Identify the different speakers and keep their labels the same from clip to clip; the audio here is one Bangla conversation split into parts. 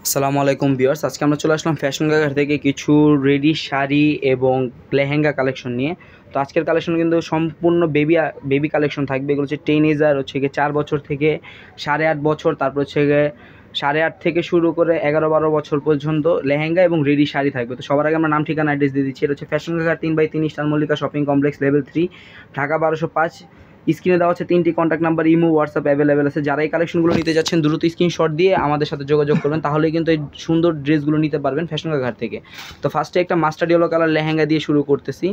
Speaker 1: আসসালামু আলাইকুম ভিউয়ার্স, আজকে আমরা চলে আসলাম ফ্যাশন গাগার থেকে কিছু রেডি শাড়ি এবং লেহেঙ্গা কালেকশন নিয়ে। তো আজকের কালেকশন কিন্তু সম্পূর্ণ বেবি কালেকশন থাকবে। এগুলো হচ্ছে টিনেজার, হচ্ছে গিয়ে 4 বছর থেকে 8.5 বছর, তারপর হচ্ছে গিয়ে 8.5 থেকে শুরু করে 11-12 বছর পর্যন্ত লেহেঙ্গা এবং রেডি শাড়ি থাকবে। তো সবার আগে আমরা নাম ঠিকানা অ্যাড্রেস দিয়ে দিচ্ছি। এটা হচ্ছে ফ্যাশন গাগার 3/3 star Mallika shopping complex level 3, Dhaka 1205। স্ক্রিনে দেওয়া হচ্ছে 3টি contact number, imo WhatsApp available আছে। যারা এই কালেকশনগুলো নিতে যাচ্ছেন দ্রুত স্ক্রিনশট দিয়ে আমাদের সাথে যোগাযোগ করবেন, তাহলেই কিন্তু এই সুন্দর ড্রেসগুলো নিতে পারবেন ফ্যাশন ঘাট থেকে। তো ফার্স্টে একটা মাস্টার্ড ইয়েলো কালার লেহেঙ্গা দিয়ে শুরু করতেছি।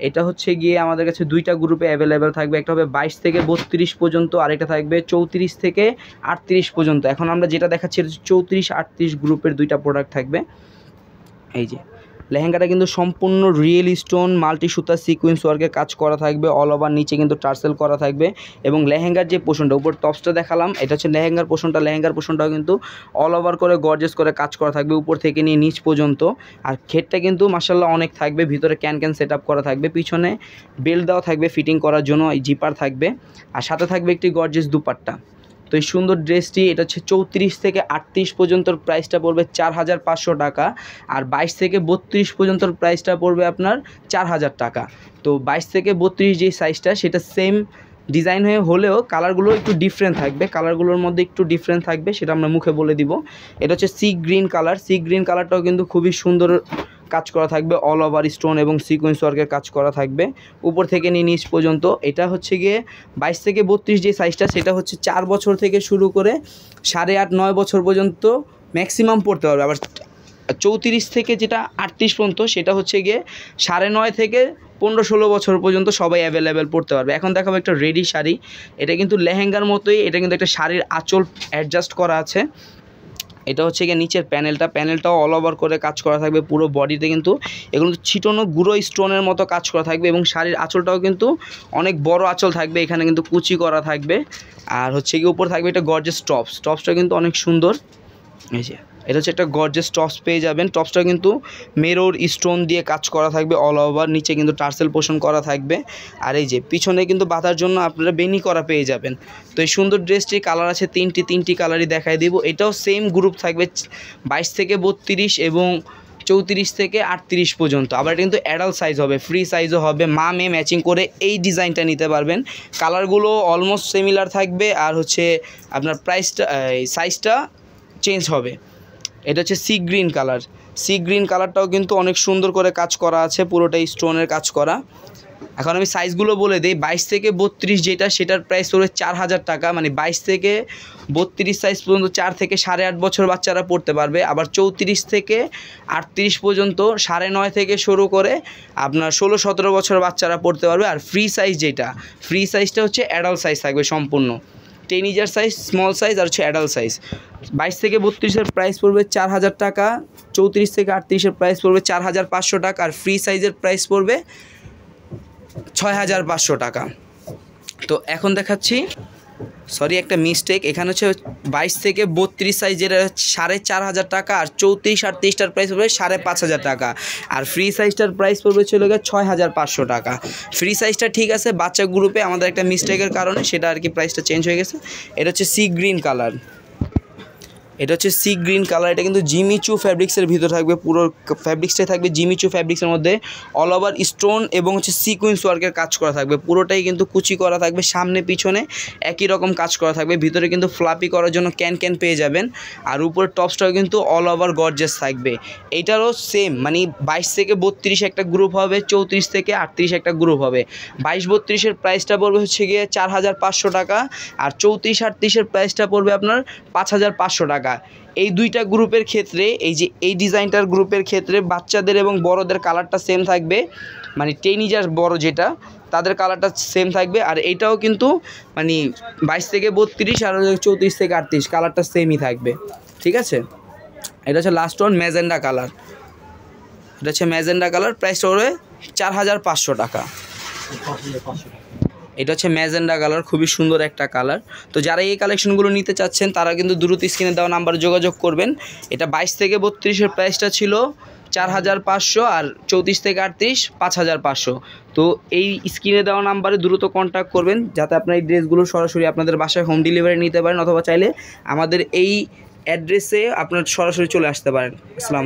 Speaker 1: এটা হচ্ছে গিয়ে আমাদের কাছে দুইটা গ্রুপে অ্যাভেলেবেল থাকবে। একটা হবে 22 থেকে 32 পর্যন্ত, আরেকটা থাকবে 34 থেকে 38 পর্যন্ত। এখন আমরা যেটা দেখাচ্ছি 34-38 গ্রুপের দুইটা প্রোডাক্ট থাকবে। এই যে লেহেঙ্গাটা কিন্তু সম্পূর্ণ রিয়েল স্টোন মাল্টি সুতা সিকোয়েন্স ওয়ার্কের কাজ করা থাকবে। অল ওভার নিচে কিন্তু টার্সেল করা থাকবে এবং লেহেঙ্গার যে পোর্শনটা উপর টপসটা দেখালাম, এটা হচ্ছে লেহেঙ্গার পোর্শনটাও কিন্তু অল ওভার করে গর্জেস করে কাজ করা থাকবে উপর থেকে নিয়ে নিচ পর্যন্ত। আর ঘেরটা কিন্তু মাশাআল্লাহ অনেক থাকবে, ভিতরে ক্যান সেট আপ করা থাকবে, পিছনে বেল্ট দেওয়া থাকবে ফিটিং করার জন্য, এই জিপার থাকবে, আর সাথে থাকবে একটি গর্জেস দুপাট্টা। তো এই সুন্দর ড্রেসটি এটা হচ্ছে 34 থেকে 38 পর্যন্ত প্রাইসটা পড়বে 4500 টাকা, আর 22 থেকে 32 পর্যন্ত প্রাইসটা পড়বে আপনার 4000 টাকা। তো 22 থেকে 32 যে সাইজটা সেটা সেম ডিজাইন হলেও কালারগুলো একটু ডিফারেন্ট থাকবে, কালারগুলোর মধ্যে একটু ডিফারেন্ট থাকবে, সেটা আমরা মুখে বলে দিব। এটা হচ্ছে সি গ্রিন কালারটাও কিন্তু খুবই সুন্দর কাজ করা থাকবে, অল ওভার স্টোন এবং সিকোয়েন্স ওয়ার্কের কাজ করা থাকবে উপর থেকে নিয়ে নিচ পর্যন্ত। এটা হচ্ছে গিয়ে 22 থেকে 32 যে সাইজটা সেটা হচ্ছে 4 বছর থেকে শুরু করে 8.5-9 বছর পর্যন্ত ম্যাক্সিমাম পড়তে পারবে। আবার 34 থেকে যেটা 38 পর্যন্ত সেটা হচ্ছে গিয়ে 9.5 থেকে 15-16 বছর পর্যন্ত সবাই অ্যাভেলেবেল পড়তে পারবে। এখন দেখাবো একটা রেডি শাড়ি। এটা কিন্তু লেহেঙ্গার মতোই, এটা কিন্তু একটা শাড়ির আঁচল অ্যাডজাস্ট করা আছে। এটা হচ্ছে গিয়ে নিচের প্যানেলটাও অল ওভার করে কাজ করা থাকবে পুরো বডিতে, কিন্তু এগুলো ছিটানো গুঁড়ো স্টোনের মতো কাজ করা থাকবে এবং শাড়ির আঁচলটাও কিন্তু অনেক বড় আঁচল থাকবে, এখানে কিন্তু কুচি করা থাকবে। আর হচ্ছে গিয়ে উপর থাকবে এটা গর্জেস টপসটা কিন্তু অনেক সুন্দর। এই যে এটা হচ্ছে একটা গর্জেস টপস পেয়ে যাবেন। টপসটা কিন্তু মেরর স্টোন দিয়ে কাজ করা থাকবে অল ওভার, নিচে কিন্তু টার্সেল পোর্শন করা থাকবে, আর এই যে পিছনে কিন্তু বাঁধার জন্য আপনারা বেনি করা পেয়ে যাবেন। তো এই সুন্দর ড্রেসটির কালার আছে তিনটি কালারই দেখাই দিব। এটাও সেম গ্রুপ থাকবে 22 থেকে 32 এবং 34 থেকে 38 পর্যন্ত। আবার এটা কিন্তু অ্যাডাল্ট সাইজ হবে, ফ্রি সাইজও হবে, মা মেয়ে ম্যাচিং করে এই ডিজাইনটা নিতে পারবেন। কালারগুলো অলমোস্ট সিমিলার থাকবে, আর হচ্ছে আপনার সাইজটা চেঞ্জ হবে। এটা হচ্ছে সি গ্রিন কালারটাও কিন্তু অনেক সুন্দর করে কাজ করা আছে, পুরোটাই স্টোনের কাজ করা। এখন আমি সাইজগুলো বলে দিই। 22 থেকে 32 যেটা সেটার প্রাইস পড়বে 4000 টাকা, মানে 22 থেকে 32 সাইজ পর্যন্ত 4 থেকে 8.5 বছর বাচ্চারা পড়তে পারবে। আবার 34 থেকে 38 পর্যন্ত 9.5 থেকে শুরু করে আপনার 16-17 বছর বাচ্চারা পড়তে পারবে। আর ফ্রি সাইজটা হচ্ছে অ্যাডাল্ট সাইজ থাকবে সম্পূর্ণ, টিনেজার সাইজ, স্মল সাইজ আর হচ্ছে অ্যাডাল্ট সাইজ। 22 থেকে 32-এর প্রাইস পড়বে 4000 টাকা, 34 থেকে 38-এর প্রাইস পড়বে 4500 টাকা, আর ফ্রি সাইজের প্রাইস পড়বে 6500 টাকা। তো এখন দেখাচ্ছি, সরি একটা মিস্টেক, এখানে হচ্ছে 22 থেকে 32 সাইজ যেটা 4500 টাকা, আর 34-38টার প্রাইস পড়বে 5500 টাকা, আর ফ্রি সাইজটার প্রাইস পড়বে চলে গেছে 6500 টাকা। ফ্রি সাইজটা ঠিক আছে, বাচ্চা গ্রুপে আমাদের একটা মিস্টেকের কারণে সেটা আর কি প্রাইসটা চেঞ্জ হয়ে গেছে। এটা হচ্ছে সি গ্রিন কালার, এটা কিন্তু জিমিচু ফ্যাব্রিক্সের ভিতর থাকবে, পুরো ফ্যাব্রিক্সটাই থাকবে জিমিচু ফ্যাব্রিক্সের মধ্যে অল ওভার স্টোন এবং হচ্ছে সিকোয়েন্স ওয়ার্কের কাজ করা থাকবে, পুরোটাই কিন্তু কুচি করা থাকবে, সামনে পিছনে একই রকম কাজ করা থাকবে, ভিতরে কিন্তু ফ্লাপি করার জন্য ক্যান পেয়ে যাবেন, আর উপরে টপসটাও কিন্তু অল ওভার গর্জেস থাকবে। এইটারও সেম, মানে 22 থেকে 32 একটা গ্রুপ হবে, 34 থেকে 38 একটা গ্রুপ হবে। 22-32-এর প্রাইসটা পড়বে হচ্ছে গিয়ে 4500 টাকা, আর 34-38-এর প্রাইসটা পড়বে আপনার 5500 টাকা। এই দুইটা গ্রুপের ক্ষেত্রে, এই যে এই ডিজাইনটার গ্রুপের ক্ষেত্রে বাচ্চাদের এবং বড়দের কালারটা সেম থাকবে, মানে টিনেজার বড় যেটা তাদের কালারটা সেম থাকবে। আর এইটাও কিন্তু মানে 22 থেকে 32 আর 34 থেকে 38 কালারটা সেমই থাকবে, ঠিক আছে। এটা হচ্ছে লাস্ট ওয়ান ম্যাজেন্ডা কালার, প্রাইসটা হবে 4500 টাকা। এটা হচ্ছে ম্যাজেন্ডা কালার, খুবই সুন্দর একটা কালার। তো যারা এই কালেকশনগুলো নিতে চাচ্ছেন তারা কিন্তু দ্রুত স্ক্রিনে দেওয়া নাম্বারে যোগাযোগ করবেন। এটা 22 থেকে 32-এর প্রাইসটা ছিল 4500, আর 34 থেকে 38 5500। তো এই স্ক্রিনে দেওয়া নাম্বারে দ্রুত কন্ট্যাক্ট করবেন যাতে আপনার এই ড্রেসগুলো সরাসরি আপনাদের বাসায় হোম ডেলিভারি নিতে পারেন, অথবা চাইলে আমাদের এই অ্যাড্রেসে আপনার সরাসরি চলে আসতে পারেন। আসসালামু